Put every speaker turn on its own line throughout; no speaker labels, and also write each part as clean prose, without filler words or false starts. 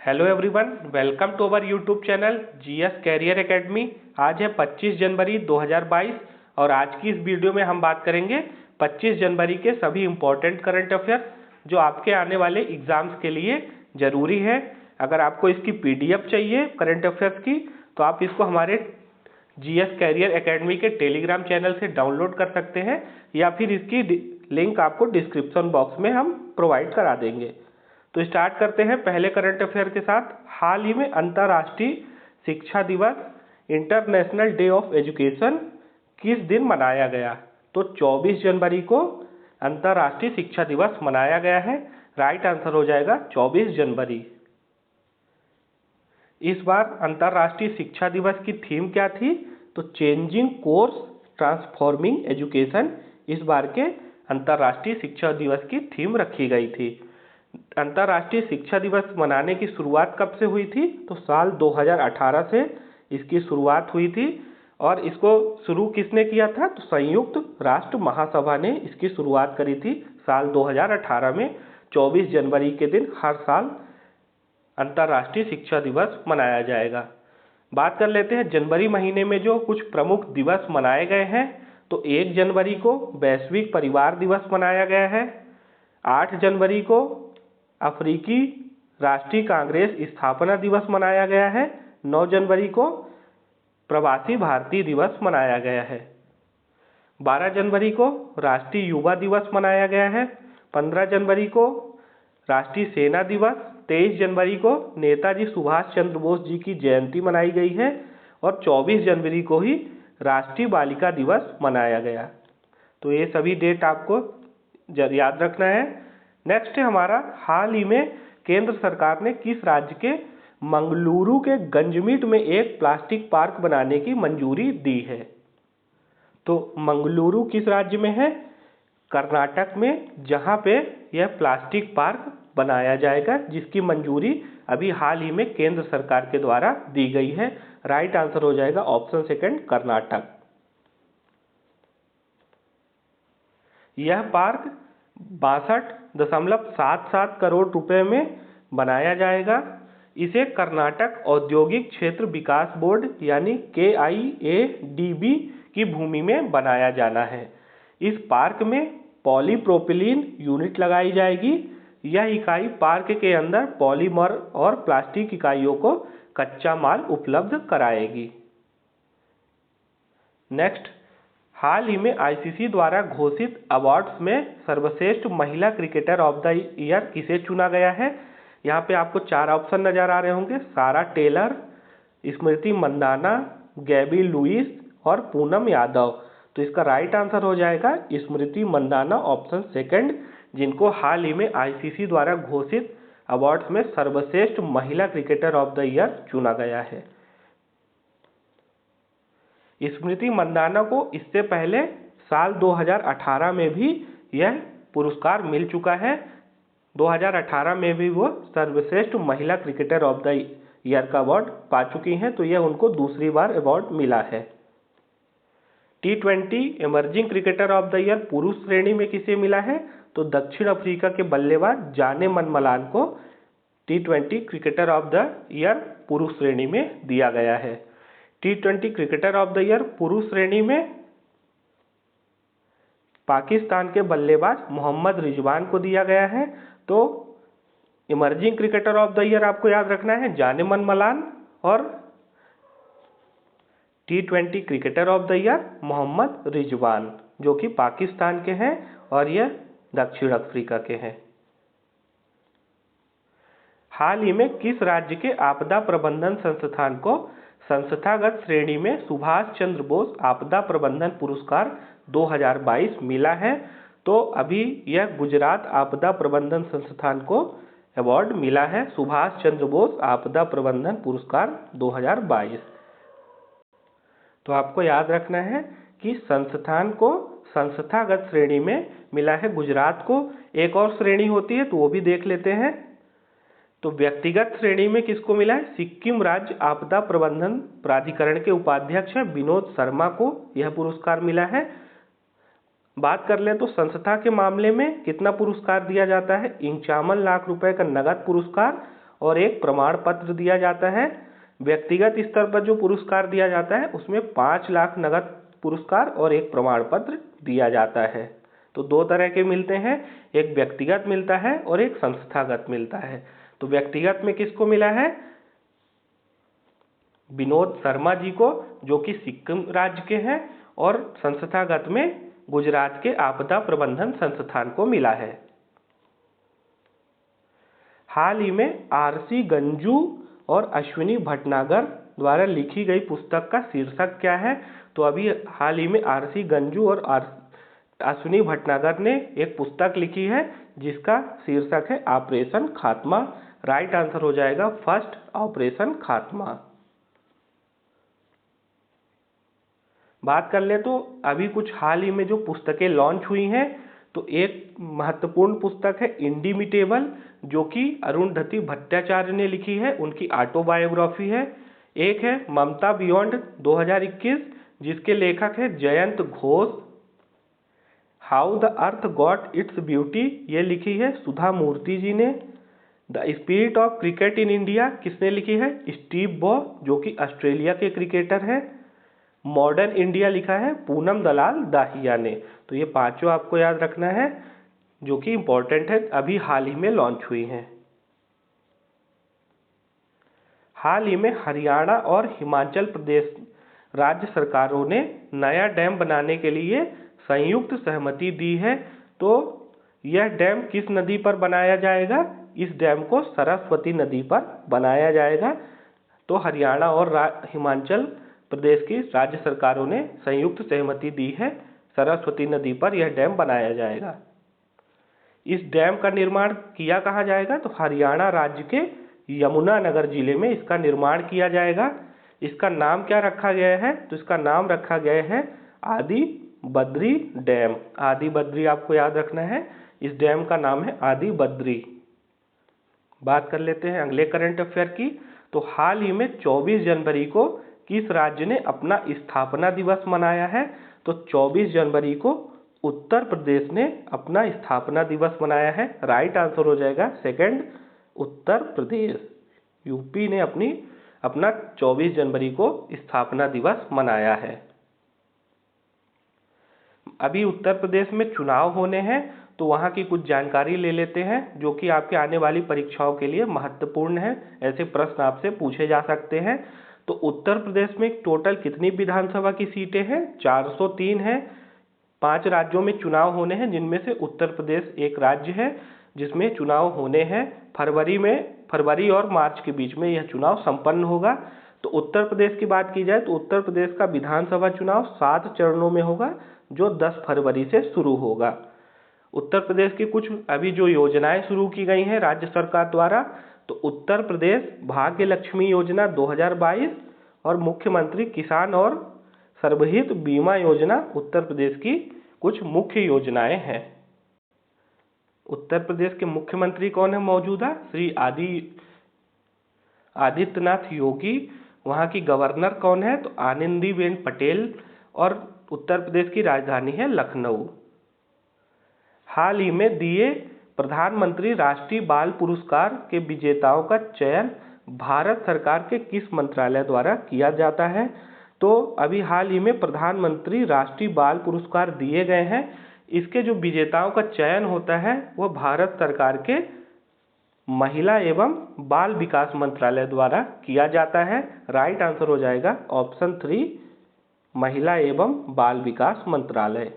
Hello everyone, welcome to our YouTube channel GS career academy. आज है 25 जनवरी 2022 और आज की इस वीडियो में हम बात करेंगे 25 जनवरी के सभी इम्पोर्टेंट करंट अफेयर जो आपके आने वाले एग्जाम्स के लिए ज़रूरी है। अगर आपको इसकी पीडीएफ चाहिए करंट अफेयर्स की तो आप इसको हमारे जीएस कैरियर एकेडमी के टेलीग्राम चैनल से डाउनलोड कर सकते हैं या फिर इसकी लिंक आपको डिस्क्रिप्शन बॉक्स में हम प्रोवाइड करा देंगे। तो स्टार्ट करते हैं पहले करंट अफेयर के साथ। हाल ही में अंतर्राष्ट्रीय शिक्षा दिवस इंटरनेशनल डे ऑफ एजुकेशन किस दिन मनाया गया? तो 24 जनवरी को अंतर्राष्ट्रीय शिक्षा दिवस मनाया गया है। राइट आंसर हो जाएगा 24 जनवरी। इस बार अंतर्राष्ट्रीय शिक्षा दिवस की थीम क्या थी? तो चेंजिंग कोर्स ट्रांसफॉर्मिंग एजुकेशन इस बार के अंतर्राष्ट्रीय शिक्षा दिवस की थीम रखी गई थी। अंतर्राष्ट्रीय शिक्षा दिवस मनाने की शुरुआत कब से हुई थी? तो साल 2018 से इसकी शुरुआत हुई थी। और इसको शुरू किसने किया था? तो संयुक्त राष्ट्र महासभा ने इसकी शुरुआत करी थी साल 2018 में। 24 जनवरी के दिन हर साल अंतर्राष्ट्रीय शिक्षा दिवस मनाया जाएगा। बात कर लेते हैं जनवरी महीने में जो कुछ प्रमुख दिवस मनाए गए हैं। तो 1 जनवरी को वैश्विक परिवार दिवस मनाया गया है। 8 जनवरी को अफ्रीकी राष्ट्रीय कांग्रेस स्थापना दिवस मनाया गया है। 9 जनवरी को प्रवासी भारतीय दिवस मनाया गया है। 12 जनवरी को राष्ट्रीय युवा दिवस मनाया गया है। 15 जनवरी को राष्ट्रीय सेना दिवस। 23 जनवरी को नेताजी सुभाष चंद्र बोस जी की जयंती मनाई गई है और 24 जनवरी को ही राष्ट्रीय बालिका दिवस मनाया गया। तो ये सभी डेट आपको याद रखना है। नेक्स्ट है हमारा, हाल ही में केंद्र सरकार ने किस राज्य के मंगलुरु के गंजमीट में एक प्लास्टिक पार्क बनाने की मंजूरी दी है? तो मंगलुरु किस राज्य में है? कर्नाटक में, जहां पे यह प्लास्टिक पार्क बनाया जाएगा, जिसकी मंजूरी अभी हाल ही में केंद्र सरकार के द्वारा दी गई है। राइट आंसर हो जाएगा ऑप्शन सेकंड, कर्नाटक। यह पार्क 62.77 करोड़ रुपए में बनाया जाएगा। इसे कर्नाटक औद्योगिक क्षेत्र विकास बोर्ड यानी KIADB की भूमि में बनाया जाना है। इस पार्क में पॉलीप्रोपिलीन यूनिट लगाई जाएगी। यह इकाई पार्क के अंदर पॉलीमर और प्लास्टिक इकाइयों को कच्चा माल उपलब्ध कराएगी। नेक्स्ट, हाल ही में ICC द्वारा घोषित अवार्ड्स में सर्वश्रेष्ठ महिला क्रिकेटर ऑफ द ईयर किसे चुना गया है? यहाँ पे आपको 4 ऑप्शन नजर आ रहे होंगे, सारा टेलर, स्मृति मंदाना, गैबी लुइस और पूनम यादव। तो इसका राइट आंसर हो जाएगा स्मृति मंदाना, ऑप्शन सेकंड, जिनको हाल ही में ICC द्वारा घोषित अवार्ड्स में सर्वश्रेष्ठ महिला क्रिकेटर ऑफ द ईयर चुना गया है। स्मृति मंदाना को इससे पहले साल 2018 में भी यह पुरस्कार मिल चुका है। 2018 में भी वो सर्वश्रेष्ठ महिला क्रिकेटर ऑफ द ईयर का अवार्ड पा चुकी हैं, तो यह उनको दूसरी बार अवार्ड मिला है। T20 emerging cricketer of the year पुरुष श्रेणी में किसे मिला है? तो दक्षिण अफ्रीका के बल्लेबाज जाने मन मलान को T20 cricketer of the year पुरुष श्रेणी में दिया गया है। T20 cricketer of the year पुरुष श्रेणी में पाकिस्तान के बल्लेबाज मोहम्मद रिजवान को दिया गया है। तो emerging cricketer of the year आपको याद रखना है जाने मन मलान और T20 cricketer of the year Mohammad Rizwan, जो कि पाकिस्तान के हैं और यह दक्षिण अफ्रीका के हैं। हाल ही में किस राज्य के आपदा प्रबंधन संस्थान को संस्थागत श्रेणी में सुभाष चंद्र बोस आपदा प्रबंधन पुरस्कार 2022 मिला है? तो अभी यह गुजरात आपदा प्रबंधन संस्थान को अवार्ड मिला है, सुभाष चंद्र बोस आपदा प्रबंधन पुरस्कार 2022। तो आपको याद रखना है कि संस्थान को संस्थागत श्रेणी में मिला है गुजरात को। एक और श्रेणी होती है तो वो भी देख लेते हैं। तो व्यक्तिगत श्रेणी में किसको मिला है? सिक्किम राज्य आपदा प्रबंधन प्राधिकरण के उपाध्यक्ष है विनोद शर्मा को यह पुरस्कार मिला है। बात कर लें तो संस्था के मामले में कितना पुरस्कार दिया जाता है? 51 लाख रुपए का नगद पुरस्कार और एक प्रमाण पत्र दिया जाता है। व्यक्तिगत स्तर पर जो पुरस्कार दिया जाता है उसमें 5 लाख नगद पुरस्कार और एक प्रमाण पत्र दिया जाता है। तो दो तरह के मिलते हैं, एक व्यक्तिगत मिलता है और एक संस्थागत मिलता है। तो व्यक्तिगत में किसको मिला है? विनोद शर्मा जी को, जो कि सिक्किम राज्य के हैं, और संस्थागत में गुजरात के आपदा प्रबंधन संस्थान को मिला है। हाल ही में आरसी गंजू और अश्विनी भटनागर द्वारा लिखी गई पुस्तक का शीर्षक क्या है? तो अभी हाल ही में आरसी गंजू और अश्विनी भटनागर ने एक पुस्तक लिखी है जिसका शीर्षक है ऑपरेशन खात्मा। राइट आंसर हो जाएगा फर्स्ट, ऑपरेशन खात्मा। बात कर ले तो अभी कुछ हाल ही में जो पुस्तकें लॉन्च हुई हैं, तो एक महत्वपूर्ण पुस्तक है इंडिमिटेबल, जो कि अरुंधति भट्टाचार्य ने लिखी है, उनकी ऑटोबायोग्राफी है। एक है ममता बियॉन्ड 2021, जिसके लेखक है Jayant Ghosh. How the earth got its beauty, ये लिखी है सुधा मूर्ति जी ने। The spirit of cricket in India किसने लिखी है? स्टीव बॉ, जो कि ऑस्ट्रेलिया के क्रिकेटर हैं। मॉडर्न इंडिया लिखा है पूनम दलाल दाहिया ने। तो ये पांचों आपको याद रखना है, जो कि इंपॉर्टेंट है, अभी हाल ही में लॉन्च हुई हैं। हाल ही में हरियाणा और हिमाचल प्रदेश राज्य सरकारों ने नया डैम बनाने के लिए संयुक्त सहमति दी है। तो यह डैम किस नदी पर बनाया जाएगा? इस डैम को सरस्वती नदी पर बनाया जाएगा। तो हरियाणा और हिमाचल प्रदेश की राज्य सरकारों ने संयुक्त सहमति दी है, सरस्वती नदी पर यह डैम बनाया जाएगा। इस डैम का निर्माण किया कहाँ जाएगा? तो हरियाणा राज्य के यमुनानगर जिले में इसका निर्माण किया जाएगा। इसका नाम क्या रखा गया है? तो इसका नाम रखा गया है आदि बद्री डैम। आदि बद्री आपको याद रखना है, इस डैम का नाम है आदि बद्री। बात कर लेते हैं अगले करंट अफेयर की। तो हाल ही में 24 जनवरी को किस राज्य ने अपना स्थापना दिवस मनाया है? तो 24 जनवरी को उत्तर प्रदेश ने अपना स्थापना दिवस मनाया है। राइट आंसर हो जाएगा सेकंड, उत्तर प्रदेश। यूपी ने अपना 24 जनवरी को स्थापना दिवस मनाया है। अभी उत्तर प्रदेश में चुनाव होने हैं, तो वहाँ की कुछ जानकारी ले लेते हैं, जो कि आपके आने वाली परीक्षाओं के लिए महत्वपूर्ण है। ऐसे प्रश्न आपसे पूछे जा सकते हैं। तो उत्तर प्रदेश में टोटल कितनी विधानसभा की सीटें हैं? 403 हैं। 5 राज्यों में चुनाव होने हैं, जिनमें से उत्तर प्रदेश एक राज्य है जिसमें चुनाव होने हैं। फरवरी और मार्च के बीच में यह चुनाव संपन्न होगा। तो उत्तर प्रदेश की बात की जाए तो उत्तर प्रदेश का विधानसभा चुनाव 7 चरणों में होगा, जो 10 फरवरी से शुरू होगा। उत्तर प्रदेश की कुछ अभी जो योजनाएं शुरू की गई हैं राज्य सरकार द्वारा, तो उत्तर प्रदेश भाग्य लक्ष्मी योजना 2022 और मुख्यमंत्री किसान और सर्वहित बीमा योजना उत्तर प्रदेश की कुछ मुख्य योजनाएं हैं। उत्तर प्रदेश के मुख्यमंत्री कौन है मौजूदा? श्री आदित्यनाथ योगी। वहाँ की गवर्नर कौन है? तो आनंदीबेन पटेल। और उत्तर प्रदेश की राजधानी है लखनऊ। हाल ही में दिए प्रधानमंत्री राष्ट्रीय बाल पुरस्कार के विजेताओं का चयन भारत सरकार के किस मंत्रालय द्वारा किया जाता है? तो अभी हाल ही में प्रधानमंत्री राष्ट्रीय बाल पुरस्कार दिए गए हैं। इसके जो विजेताओं का चयन होता है वह भारत सरकार के महिला एवं बाल विकास मंत्रालय द्वारा किया जाता है। राइट आंसर हो जाएगा ऑप्शन 3, महिला एवं बाल विकास मंत्रालय।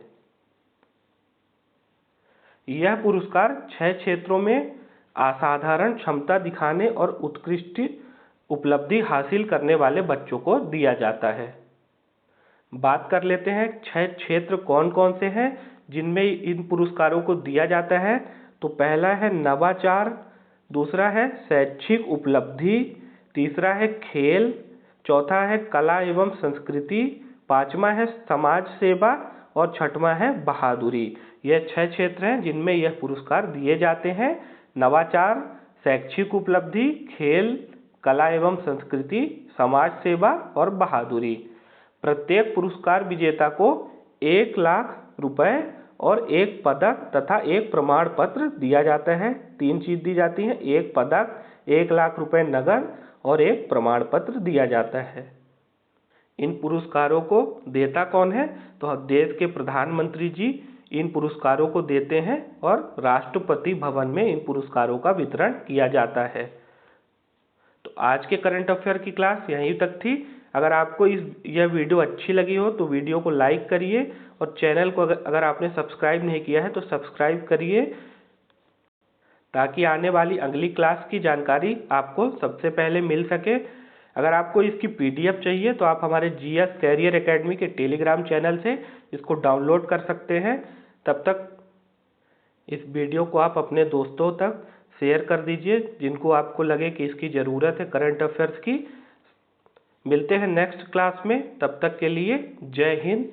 यह पुरस्कार 6 क्षेत्रों में असाधारण क्षमता दिखाने और उत्कृष्ट उपलब्धि हासिल करने वाले बच्चों को दिया जाता है। बात कर लेते हैं 6 क्षेत्र कौन कौन से हैं जिनमें इन पुरस्कारों को दिया जाता है। तो पहला है नवाचार, दूसरा है शैक्षिक उपलब्धि, तीसरा है खेल, चौथा है कला एवं संस्कृति, पांचवा है समाज सेवा और छठवां है बहादुरी। यह 6 क्षेत्र हैं जिनमें यह पुरस्कार दिए जाते हैं। नवाचार, शैक्षिक उपलब्धि, खेल, कला एवं संस्कृति, समाज सेवा और बहादुरी। प्रत्येक पुरस्कार विजेता को 1 लाख रुपए और एक पदक तथा एक प्रमाण पत्र दिया जाता है। 3 चीज दी जाती है, एक पदक, 1,00,000 रुपए नगद और एक प्रमाण पत्र दिया जाता है। इन पुरस्कारों को देता कौन है? तो देश के प्रधानमंत्री जी इन पुरस्कारों को देते हैं और राष्ट्रपति भवन में इन पुरस्कारों का वितरण किया जाता है। तो आज के करंट अफेयर की क्लास यहीं तक थी। अगर आपको यह वीडियो अच्छी लगी हो तो वीडियो को लाइक करिए और चैनल को अगर आपने सब्सक्राइब नहीं किया है तो सब्सक्राइब करिए, ताकि आने वाली अगली क्लास की जानकारी आपको सबसे पहले मिल सके। अगर आपको इसकी PDF चाहिए तो आप हमारे GS कैरियर एकेडमी के टेलीग्राम चैनल से इसको डाउनलोड कर सकते हैं। तब तक इस वीडियो को आप अपने दोस्तों तक शेयर कर दीजिए जिनको आपको लगे कि इसकी ज़रूरत है करंट अफेयर्स की। मिलते हैं नेक्स्ट क्लास में, तब तक के लिए जय हिंद,